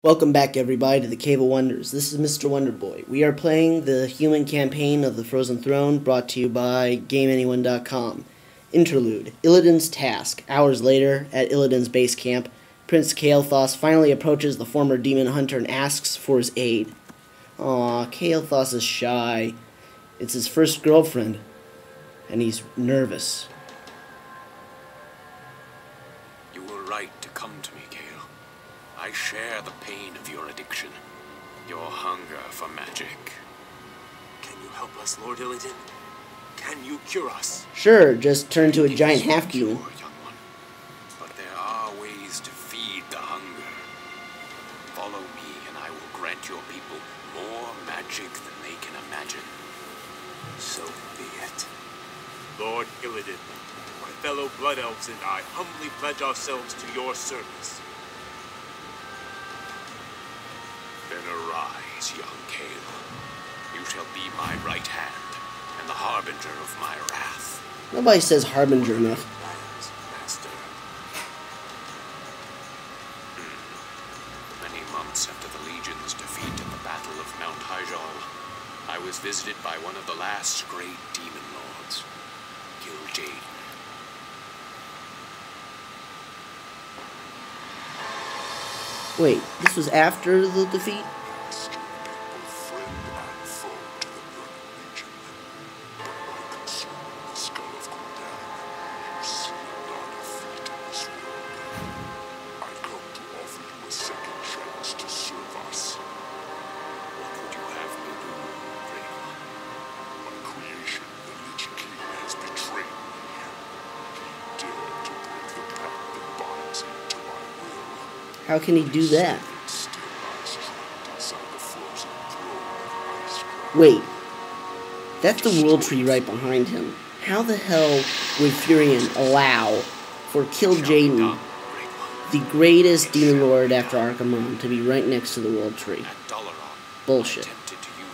Welcome back, everybody, to the Cave of Wonders. This is Mr. Wonderboy. We are playing the human campaign of the Frozen Throne, brought to you by GameAnyone.com. Interlude. Illidan's task. Hours later, at Illidan's base camp, Prince Kael'thas finally approaches the former demon hunter and asks for his aid. Aw, Kael'thas is shy. It's his first girlfriend, and he's nervous. You were right to come to me, Kael. I share the pain of your addiction, your hunger for magic. Can you help us, Lord Illidan? Can you cure us? Sure, just turn to a giant half-demon. Young one, but there are ways to feed the hunger. Follow me, and I will grant your people more magic than they can imagine. So be it. Lord Illidan, my fellow Blood Elves and I humbly pledge ourselves to your service. Then arise, young Kael. You shall be my right hand, and the harbinger of my wrath. Nobody says harbinger enough. Master. Many months after the Legion's defeat at the Battle of Mount Hyjal, I was visited by one of the last great demon lords, Kil'Jaedan. Wait, this was after the defeat? How can he do that? Wait, that's the world tree right behind him. How the hell would Furion allow for Kil'Jaedan, the greatest demon lord after Arkham, to be right next to the world tree? Bullshit.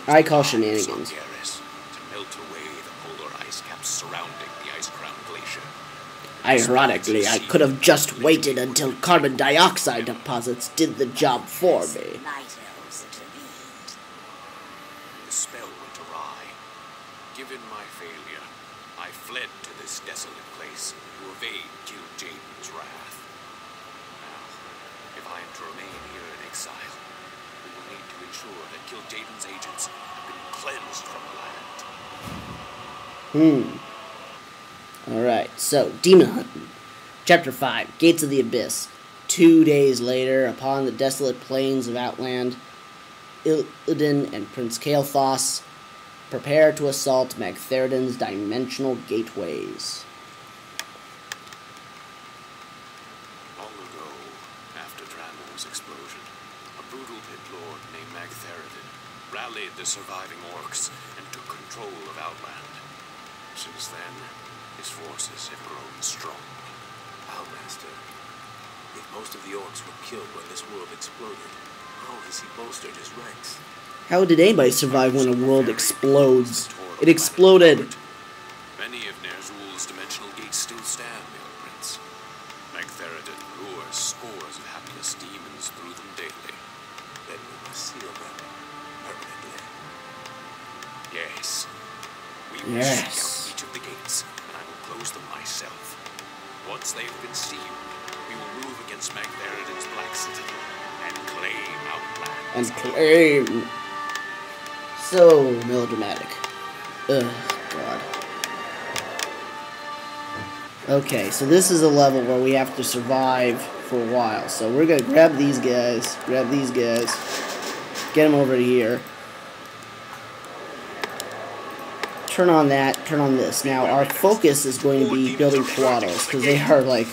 I call shenanigans. Ironically, I could have just waited until carbon dioxide deposits did the job for me. The spell went awry. Given my failure, I fled to this desolate place to evade Kil'Jaedan's wrath. Now, if I am to remain here in exile, we will need to ensure that Kil'Jaedan's agents have been cleansed from the land. Alright, so, Demon Hunting. Chapter 5, Gates of the Abyss. 2 days later, upon the desolate plains of Outland, Illidan and Prince Kael'thas prepare to assault Magtheridon's dimensional gateways. Long ago, after Draenor's explosion, a brutal pit lord named Magtheridon rallied the surviving orcs and took control of Outland. Since then, his forces have grown strong. Our master, if most of the orcs were killed when this world exploded, how has he bolstered his ranks? How did anybody survive when a world explodes? It exploded! Many of Ner'zhul's dimensional gates still stand, young prince. Magtheridon lures scores of hapless demons through them daily. Then we must seal them permanently. Yes. We will seek out each of the gates, and I will close them myself. Once they have been sealed, we will move against Magtheridon's Black Citadel and claim Outland. And claim. So melodramatic. Ugh, God. Okay, so this is a level where we have to survive for a while. So we're gonna grab these guys, get them over here. Turn on that, turn on this. Now, our focus is going to be building Coatls, because they are, like,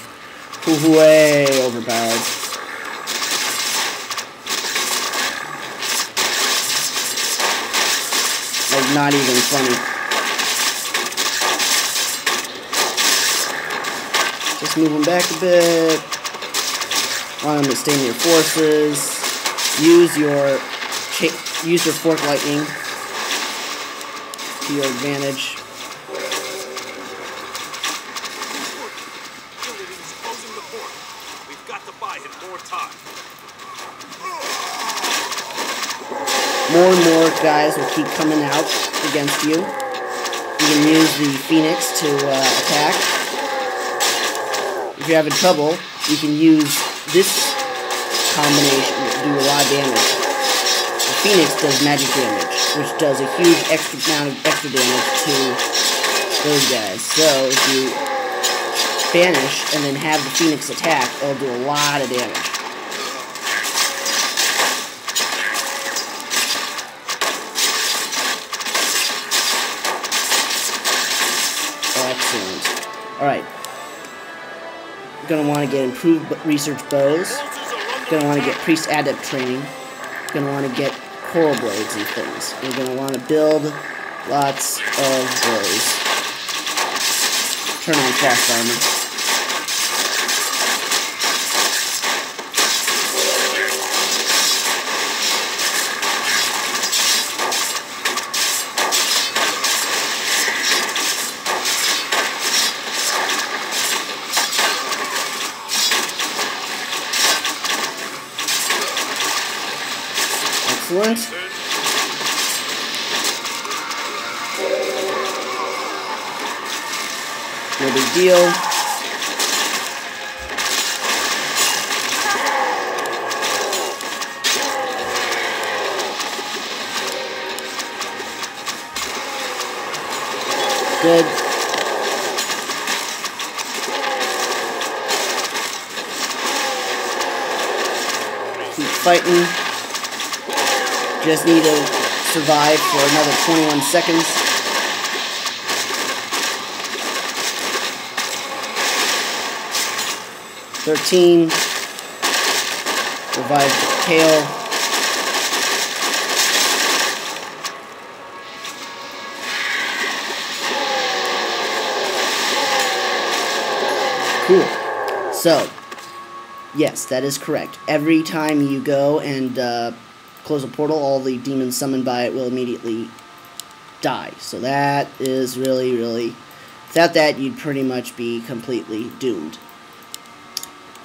way overpowered. Like, not even funny. Just move them back a bit. Want them to stay near forces. Use your fork lightning to your advantage. We've got to buy him more time. more and more guys will keep coming out against you. You can use the Phoenix to attack. If you're having trouble, you can use this combination to do a lot of damage. The Phoenix does magic damage, which does a huge amount of extra damage to those guys. So if you banish and then have the Phoenix attack, it'll do a lot of damage. Excellent. Alright. Gonna want to get improved research bows. Gonna want to get priest adept training. Gonna want to get coral blades and things. You're gonna want to build lots of those. Turn on frost armor. Excellent. No big deal. Good. Keep fighting. Just need to survive for another 21 seconds. $13. Revive the tail. Cool. So, yes, that is correct. Every time you go and close a portal, all the demons summoned by it will immediately die. So that is really, really... Without that, you'd pretty much be completely doomed.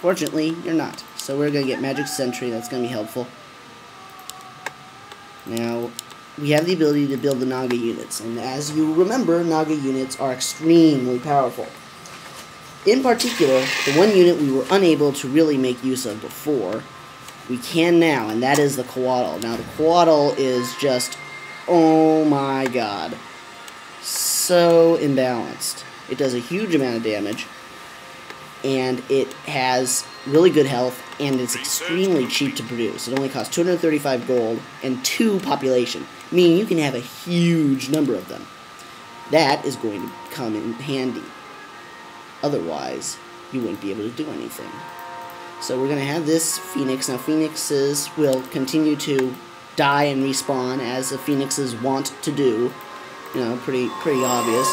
Fortunately, you're not. So we're going to get Magic Sentry. That's going to be helpful. Now, we have the ability to build the Naga units. And as you remember, Naga units are extremely powerful. In particular, the one unit we were unable to really make use of before, we can now, and that is the Coatl. Now, the Coatl is just, oh my god, so imbalanced. It does a huge amount of damage, and it has really good health, and it's extremely cheap to produce. It only costs 235 gold and 2 population, meaning you can have a huge number of them. That is going to come in handy. Otherwise, you wouldn't be able to do anything. So we're going to have this Phoenix. Now, Phoenixes will continue to die and respawn, as the Phoenixes want to do. You know, pretty obvious.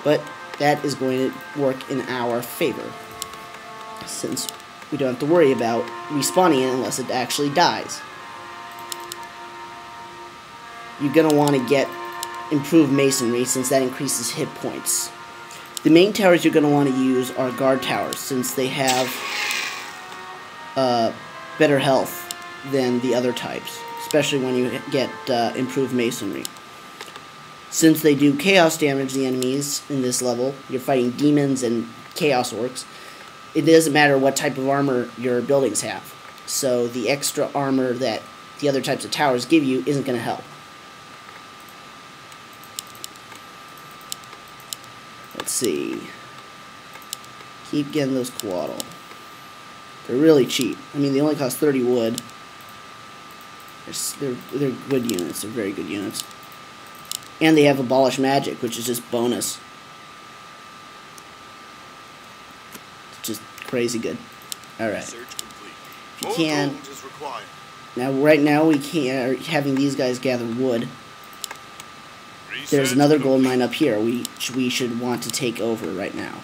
But that is going to work in our favor, since we don't have to worry about respawning it unless it actually dies. You're going to want to get improved masonry, since that increases hit points. The main towers you're going to want to use are guard towers, since they have better health than the other types, especially when you get improved masonry. Since they do chaos damage the enemies in this level, you're fighting demons and chaos orcs, it doesn't matter what type of armor your buildings have. So the extra armor that the other types of towers give you isn't going to help. Let's see. Keep getting those Coatl. They're really cheap. I mean, they only cost 30 wood. They're good units. They're very good units. And they have Abolish Magic, which is just bonus. It's just crazy good. Alright. If you can... Now, right now, we are having these guys gather wood. There's another gold mine up here we should want to take over right now.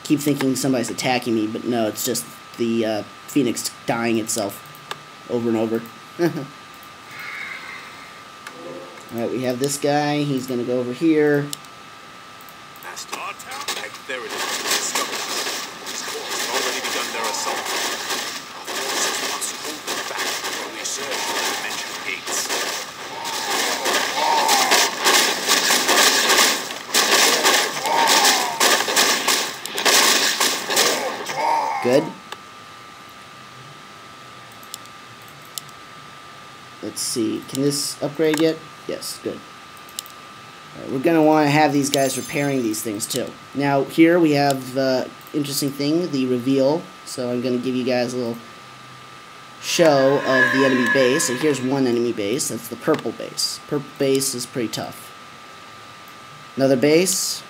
Keep thinking somebody's attacking me, but no, it's just the Phoenix dying itself over and over. Alright, we have this guy. He's going to go over here. There it is. Good. Let's see. Can this upgrade yet? Yes, good. Right, we're going to want to have these guys repairing these things too. Now, here we have the interesting thing, the reveal. So I'm going to give you guys a little show of the enemy base. And here's one enemy base. That's the purple base. Purple base is pretty tough. Another base,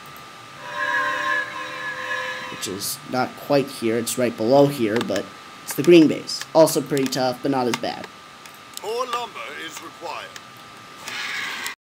which is not quite here. It's right below here, but it's the green base. Also pretty tough, but not as bad.